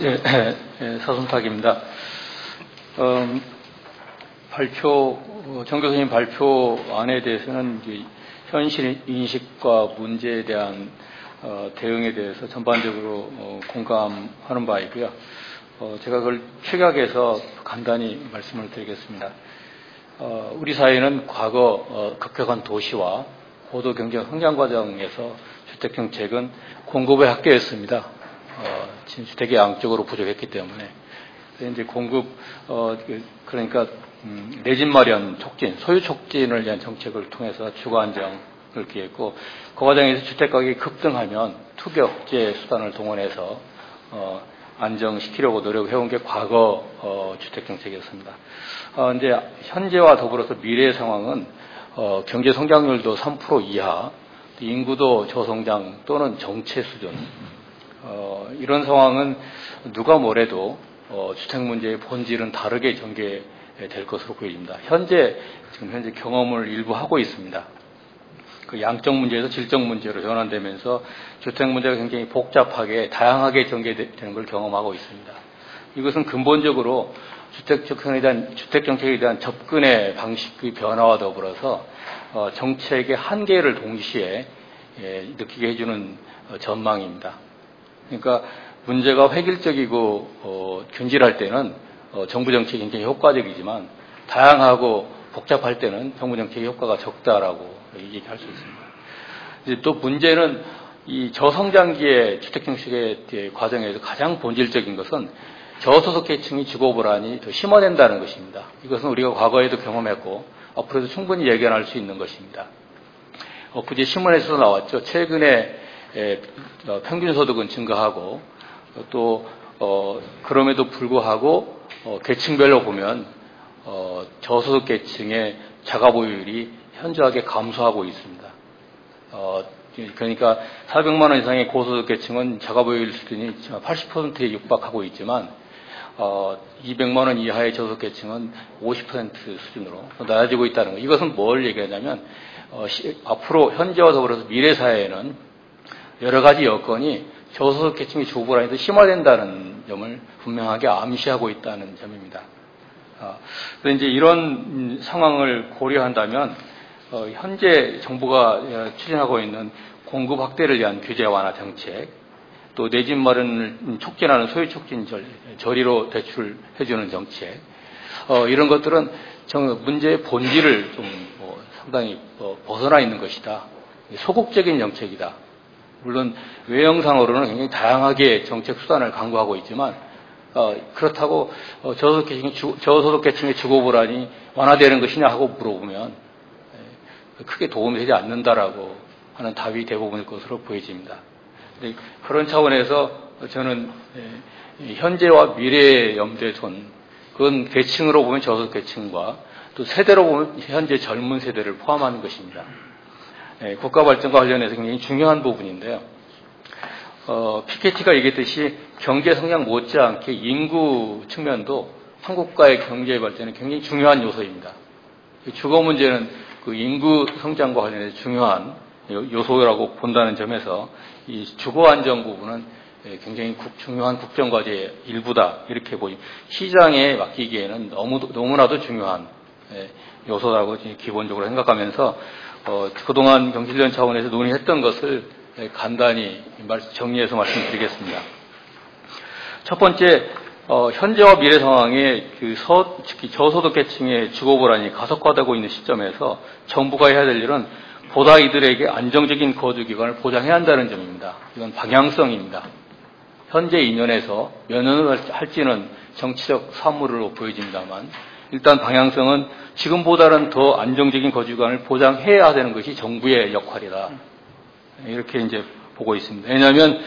예, 사순탁입니다. 정 교수님 발표안에 대해서는 이제 현실 인식과 문제에 대한 대응에 대해서 전반적으로 공감하는 바이고요. 제가 그걸 축약해서 간단히 말씀을 드리겠습니다. 우리 사회는 과거 급격한 도시와 고도 경제 성장 과정에서 주택정책은 공급의 학교였습니다. 주택이 양적으로 부족했기 때문에. 이제 공급, 그러니까, 내 집 마련 촉진, 소유 촉진을 위한 정책을 통해서 주거 안정을 기했고, 그 과정에서 주택 가격이 급등하면 투기억제 수단을 동원해서, 안정시키려고 노력해온 게 과거, 주택정책이었습니다. 이제 현재와 더불어서 미래의 상황은, 경제 성장률도 3% 이하, 인구도 저성장 또는 정체 수준, 이런 상황은 누가 뭐래도 주택 문제의 본질은 다르게 전개될 것으로 보입니다. 지금 현재 경험을 일부 하고 있습니다. 그 양적 문제에서 질적 문제로 전환되면서 주택 문제가 굉장히 복잡하게 다양하게 전개되는 걸 경험하고 있습니다. 이것은 근본적으로 주택 정책에 대한 접근의 방식의 변화와 더불어서 정책의 한계를 동시에 느끼게 해주는 전망입니다. 그러니까 문제가 획일적이고 균질할 때는 정부 정책이 굉장히 효과적이지만 다양하고 복잡할 때는 정부 정책의 효과가 적다라고 얘기할 수 있습니다. 이제 또 문제는 이 저성장기의 주택 정책의 과정에서 가장 본질적인 것은 저소득 계층이 주거 불안이 더 심화된다는 것입니다. 이것은 우리가 과거에도 경험했고 앞으로도 충분히 예견할 수 있는 것입니다. 엊그제 신문에서도 나왔죠. 최근에 평균 소득은 증가하고 또 그럼에도 불구하고 계층별로 보면 저소득 계층의 자가 보유율이 현저하게 감소하고 있습니다. 그러니까 400만 원 이상의 고소득 계층은 자가 보유율 수준이 80%에 육박하고 있지만 200만 원 이하의 저소득 계층은 50% 수준으로 낮아지고 있다는 것. 이것은 뭘 얘기하냐면 앞으로 현재와 더불어서 미래 사회에는 여러 가지 여건이 저소득 계층의 주거 불안이 더 심화된다는 점을 분명하게 암시하고 있다는 점입니다. 그런데 이제 이런 상황을 고려한다면 현재 정부가 추진하고 있는 공급 확대를 위한 규제 완화 정책, 또 내 집 마련을 촉진하는 소유 촉진 저리로 대출해주는 정책, 이런 것들은 문제의 본질을 좀 상당히 벗어나 있는 것이다. 소극적인 정책이다. 물론 외형상으로는 굉장히 다양하게 정책 수단을 강구하고 있지만 그렇다고 저소득 계층의 주거 불안이 완화되는 것이냐 하고 물어보면 크게 도움이 되지 않는다라고 하는 답이 대부분일 것으로 보여집니다. 그런 차원에서 저는 현재와 미래의 염두에 둔 그건 계층으로 보면 저소득 계층과 또 세대로 보면 현재 젊은 세대를 포함하는 것입니다. 국가 발전과 관련해서 굉장히 중요한 부분인데요. 피케티가 얘기했듯이 경제 성장 못지않게 인구 측면도 한국과의 경제 발전에 굉장히 중요한 요소입니다. 주거 문제는 그 인구 성장과 관련해서 중요한 요소라고 본다는 점에서 이 주거 안정 부분은 굉장히 중요한 국정과제의 일부다 이렇게 보입니다. 시장에 맡기기에는 너무나도 중요한 요소라고 기본적으로 생각하면서 그동안 경실련 차원에서 논의했던 것을 간단히 정리해서 말씀드리겠습니다. 첫 번째, 현재와 미래 상황에 특히 저소득 계층의 주거 불안이 가속화되고 있는 시점에서 정부가 해야 될 일은 보다 이들에게 안정적인 거주 기간을 보장해야 한다는 점입니다. 이건 방향성입니다. 현재 2년에서 몇 년을 할지는 정치적 사물로 보여집니다만 일단 방향성은 지금보다는 더 안정적인 거주기간을 보장해야 되는 것이 정부의 역할이다. 이렇게 이제 보고 있습니다. 왜냐하면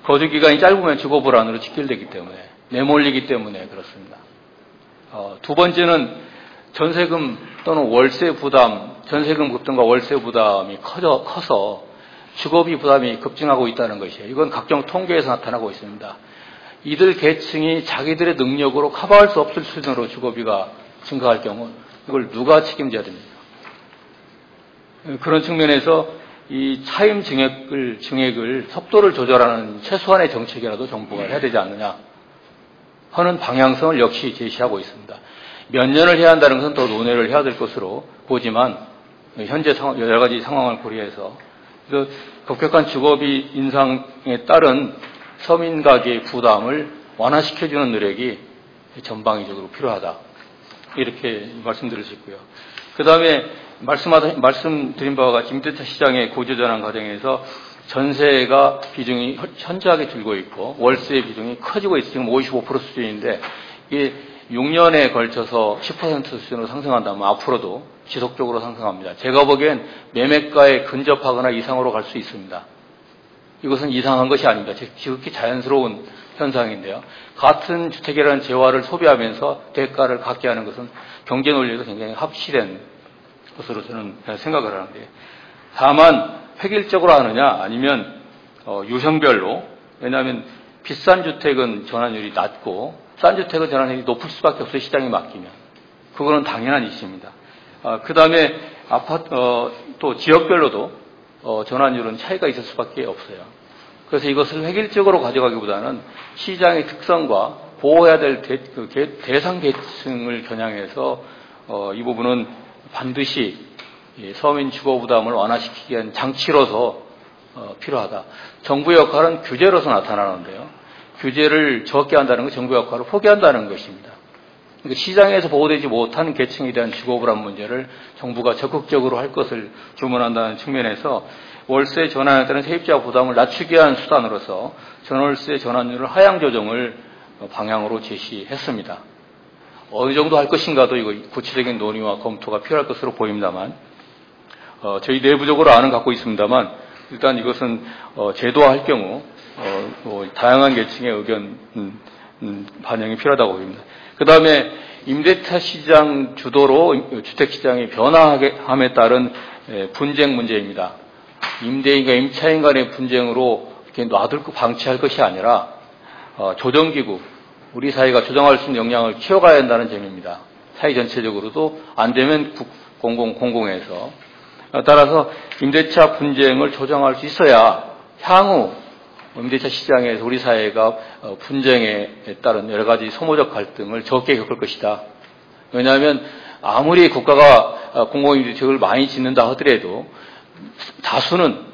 거주기간이 짧으면 주거 불안으로 직결되기 때문에, 내몰리기 때문에 그렇습니다. 두 번째는 전세금 또는 월세 부담, 전세금 급등과 월세 부담이 커서 주거비 부담이 급증하고 있다는 것이에요. 이건 각종 통계에서 나타나고 있습니다. 이들 계층이 자기들의 능력으로 커버할 수 없을 수준으로 주거비가 증가할 경우 이걸 누가 책임져야 됩니까? 그런 측면에서 이 차임 증액을 속도를 조절하는 최소한의 정책이라도 정부가 해야 되지 않느냐 하는 방향성을 역시 제시하고 있습니다. 몇 년을 해야 한다는 것은 더 논의를 해야 될 것으로 보지만 현재 여러 가지 상황을 고려해서 급격한 주거비 인상에 따른 서민 가계의 부담을 완화시켜주는 노력이 전방위적으로 필요하다. 이렇게 말씀드릴 수 있고요. 그 다음에 말씀드린 바와 같이 임대차 시장의 고조전환 과정에서 전세가 비중이 현저하게 줄고 있고 월세의 비중이 커지고 있어요. 지금 55% 수준인데 이게 6년에 걸쳐서 10% 수준으로 상승한다면 앞으로도 지속적으로 상승합니다. 제가 보기엔 매매가에 근접하거나 이상으로 갈 수 있습니다. 이것은 이상한 것이 아닙니다. 지극히 자연스러운 현상인데요. 같은 주택이라는 재화를 소비하면서 대가를 갖게 하는 것은 경제 논리에서 굉장히 합치된 것으로 저는 생각을 하는데, 다만 획일적으로 하느냐 아니면 유형별로, 왜냐하면 비싼 주택은 전환율이 낮고 싼 주택은 전환율이 높을 수밖에 없어요. 시장에 맡기면. 그거는 당연한 이치입니다. 그 다음에 또 지역별로도 전환율은 차이가 있을 수밖에 없어요. 그래서 이것을 획일적으로 가져가기보다는 시장의 특성과 보호해야 될 대상 계층을 겨냥해서 이 부분은 반드시 서민 주거 부담을 완화시키기 위한 장치로서 필요하다. 정부의 역할은 규제로서 나타나는데요. 규제를 적게 한다는 건 정부의 역할을 포기한다는 것입니다. 그러니까 시장에서 보호되지 못한 계층에 대한 주거 불안 문제를 정부가 적극적으로 할 것을 주문한다는 측면에서 월세 전환에 따른 세입자 부담을 낮추기 위한 수단으로서 전월세 전환율을 하향 조정을 방향으로 제시했습니다. 어느 정도 할 것인가도 이거 구체적인 논의와 검토가 필요할 것으로 보입니다만, 저희 내부적으로 안은 갖고 있습니다만, 일단 이것은 제도화할 경우 다양한 계층의 의견 반영이 필요하다고 보입니다. 그 다음에 임대차 시장 주도로 주택시장이 변화함에 따른 분쟁 문제입니다. 임대인과 임차인 간의 분쟁으로 이렇게 놔둘고 방치할 것이 아니라 조정기구, 우리 사회가 조정할 수 있는 역량을 키워가야 한다는 점입니다. 사회 전체적으로도 안 되면 공공에서. 따라서 임대차 분쟁을 조정할 수 있어야 향후 임대차 시장에서 우리 사회가 분쟁에 따른 여러 가지 소모적 갈등을 적게 겪을 것이다. 왜냐하면 아무리 국가가 공공임대주택을 많이 짓는다 하더라도 다수는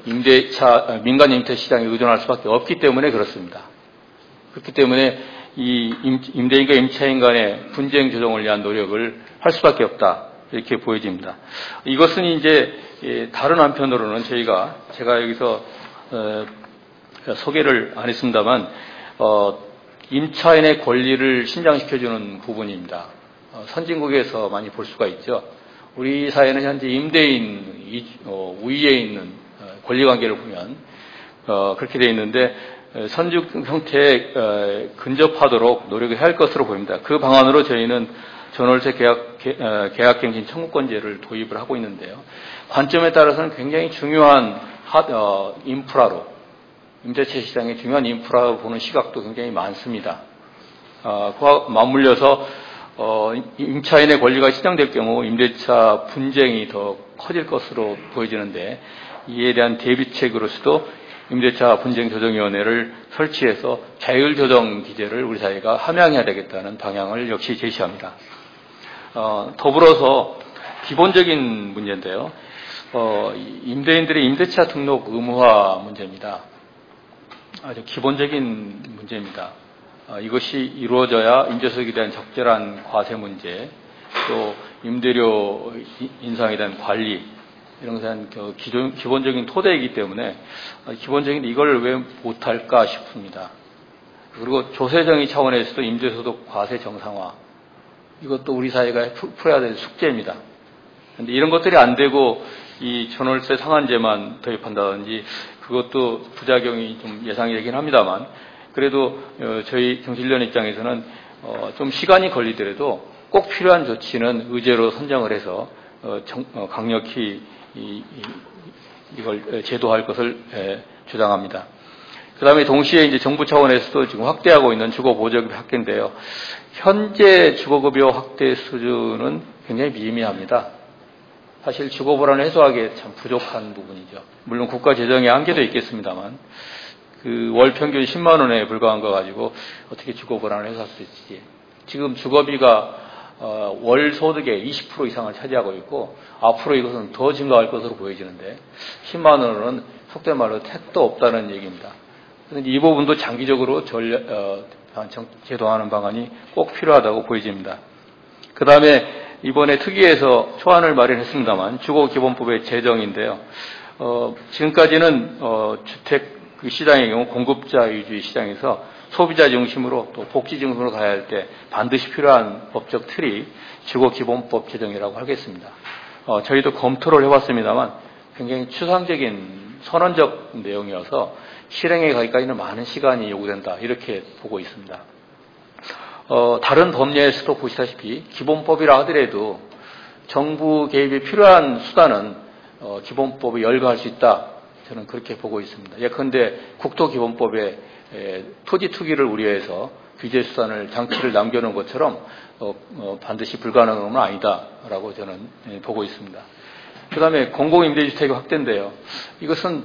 민간 임대 시장에 의존할 수밖에 없기 때문에 그렇습니다. 그렇기 때문에 이 임대인과 임차인 간의 분쟁 조정을 위한 노력을 할 수밖에 없다. 이렇게 보여집니다. 이것은 이제 다른 한편으로는 제가 여기서 소개를 안 했습니다만 임차인의 권리를 신장시켜주는 부분입니다. 선진국에서 많이 볼 수가 있죠. 우리 사회는 현재 임대인 우위에 있는 권리관계를 보면 그렇게 되어 있는데 선진국 형태에 근접하도록 노력을 해야 할 것으로 보입니다. 그 방안으로 저희는 전월세 계약갱신 청구권제를 도입을 하고 있는데요. 관점에 따라서는 굉장히 중요한 인프라로, 임대차 시장의 중요한 인프라로 보는 시각도 굉장히 많습니다. 그와 맞물려서 임차인의 권리가 신장될 경우 임대차 분쟁이 더 커질 것으로 보여지는데, 이에 대한 대비책으로서도 임대차 분쟁조정위원회를 설치해서 자율조정 기제를 우리 사회가 함양해야 되겠다는 방향을 역시 제시합니다. 더불어서 기본적인 문제인데요. 임대인들의 임대차 등록 의무화 문제입니다. 아주 기본적인 문제입니다. 이것이 이루어져야 임대소득에 대한 적절한 과세 문제, 또 임대료 인상에 대한 관리, 이런 것은 기본적인 토대이기 때문에 기본적인 이걸 왜 못할까 싶습니다. 그리고 조세정의 차원에서도 임대소득 과세 정상화, 이것도 우리 사회가 풀어야 될 숙제입니다. 그런데 이런 것들이 안 되고 이 전월세 상한제만 도입한다든지, 그것도 부작용이 좀 예상이 되긴 합니다만, 그래도 저희 경실련 입장에서는 좀 시간이 걸리더라도 꼭 필요한 조치는 의제로 선정을 해서 강력히 이걸 제도화할 것을 주장합니다. 그 다음에 동시에 이제 정부 차원에서도 지금 확대하고 있는 주거보조금 확대인데요. 현재 주거급여 확대 수준은 굉장히 미미합니다. 사실 주거불안을 해소하기에 참 부족한 부분이죠. 물론 국가 재정의 한계도 있겠습니다만, 그 월 평균 10만 원에 불과한 거 가지고 어떻게 주거 불안을 해소할 수 있을지. 지금 주거비가 월 소득의 20% 이상을 차지하고 있고 앞으로 이것은 더 증가할 것으로 보여지는데 10만 원은 속된 말로 택도 없다는 얘기입니다. 그래서 이 부분도 장기적으로 제도화하는 방안이 꼭 필요하다고 보여집니다. 그 다음에 이번에 특위에서 초안을 마련했습니다만 주거기본법의 제정인데요. 지금까지는 주택 시장의 경우 공급자 위주의 시장에서 소비자 중심으로 또 복지 중심으로 가야 할 때 반드시 필요한 법적 틀이 주거기본법 제정이라고 하겠습니다. 저희도 검토를 해봤습니다만 굉장히 추상적인 선언적 내용이어서 실행에 가기까지는 많은 시간이 요구된다 이렇게 보고 있습니다. 다른 법례에서도 보시다시피 기본법이라 하더라도 정부 개입이 필요한 수단은 기본법에 열거할 수 있다. 저는 그렇게 보고 있습니다. 예컨대 국토기본법에 토지 투기를 우려해서 규제 수단을 장치를 남겨놓은 것처럼 반드시 불가능한 건 아니다라고 저는 보고 있습니다. 그 다음에 공공임대주택의 확대인데요. 이것은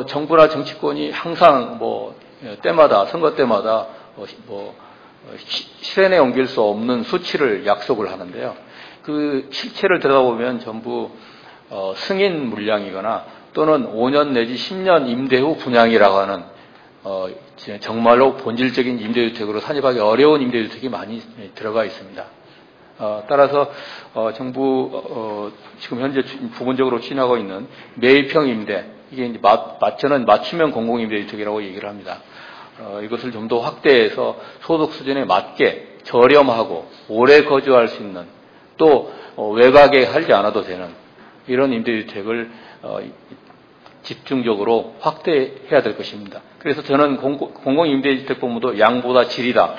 정부나 정치권이 항상 때마다 선거 때마다 실현에 옮길 수 없는 수치를 약속을 하는데요. 그 실체를 들여다보면 전부 승인 물량이거나 또는 5년 내지 10년 임대 후 분양이라고 하는 정말로 본질적인 임대주택으로 산입하기 어려운 임대주택이 많이 들어가 있습니다. 따라서 정부 지금 현재 부분적으로 추진하고 있는 매입형 임대 이게 이제 저는 맞춤형 공공임대주택이라고 얘기를 합니다. 이것을 좀 더 확대해서 소득 수준에 맞게 저렴하고 오래 거주할 수 있는 또 외곽에 살지 않아도 되는 이런 임대주택을 집중적으로 확대해야 될 것입니다. 그래서 저는 공공임대주택법무도 양보다 질이다.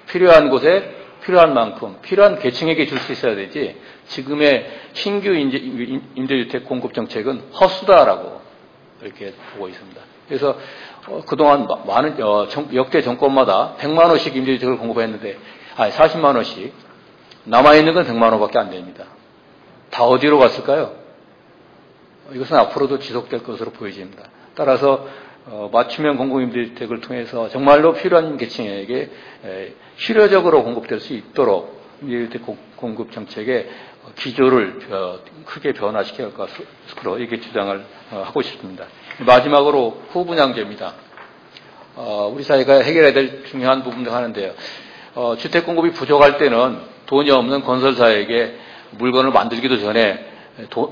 필요한 곳에 필요한 만큼 필요한 계층에게 줄 수 있어야 되지 지금의 신규 임대주택 공급 정책은 허수다라고 이렇게 보고 있습니다. 그래서 그동안 많은 역대 정권마다 100만 원씩 임대주택을 공급했는데 40만 원씩 남아있는 건 100만 원밖에 안 됩니다. 다 어디로 갔을까요? 이것은 앞으로도 지속될 것으로 보여집니다. 따라서 맞춤형 공공임대주택을 통해서 정말로 필요한 계층에게 실효적으로 공급될 수 있도록 임대주택 공급 정책의 기조를 크게 변화시켜야 할 것으로 이렇게 주장을 하고 싶습니다. 마지막으로 후분양제입니다. 우리 사회가 해결해야 될 중요한 부분 중 하나인데요. 주택 공급이 부족할 때는 돈이 없는 건설사에게 물건을 만들기도 전에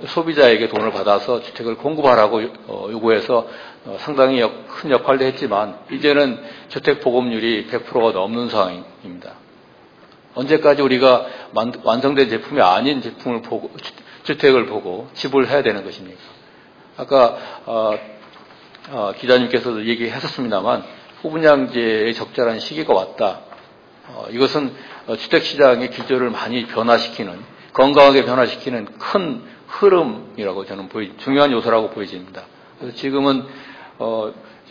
소비자에게 돈을 받아서 주택을 공급하라고 요구해서 상당히 큰 역할도 했지만 이제는 주택 보급률이 100%가 넘는 상황입니다. 언제까지 우리가 완성된 제품이 아닌 제품을 보고 주택을 보고 지불해야 되는 것입니까? 아까 기자님께서도 얘기하셨습니다만 후분양제의 적절한 시기가 왔다. 이것은 주택시장의 기조를 많이 변화시키는 건강하게 변화시키는 큰 흐름이라고 저는 중요한 요소라고 보여집니다. 그래서 지금은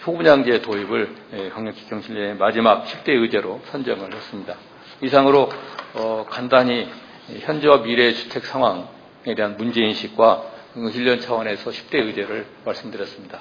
후분양제 도입을 강력기경실례의 마지막 10대 의제로 선정을 했습니다. 이상으로 간단히 현재와 미래의 주택 상황에 대한 문제인식과 1년 차원에서 10대 의제를 말씀드렸습니다.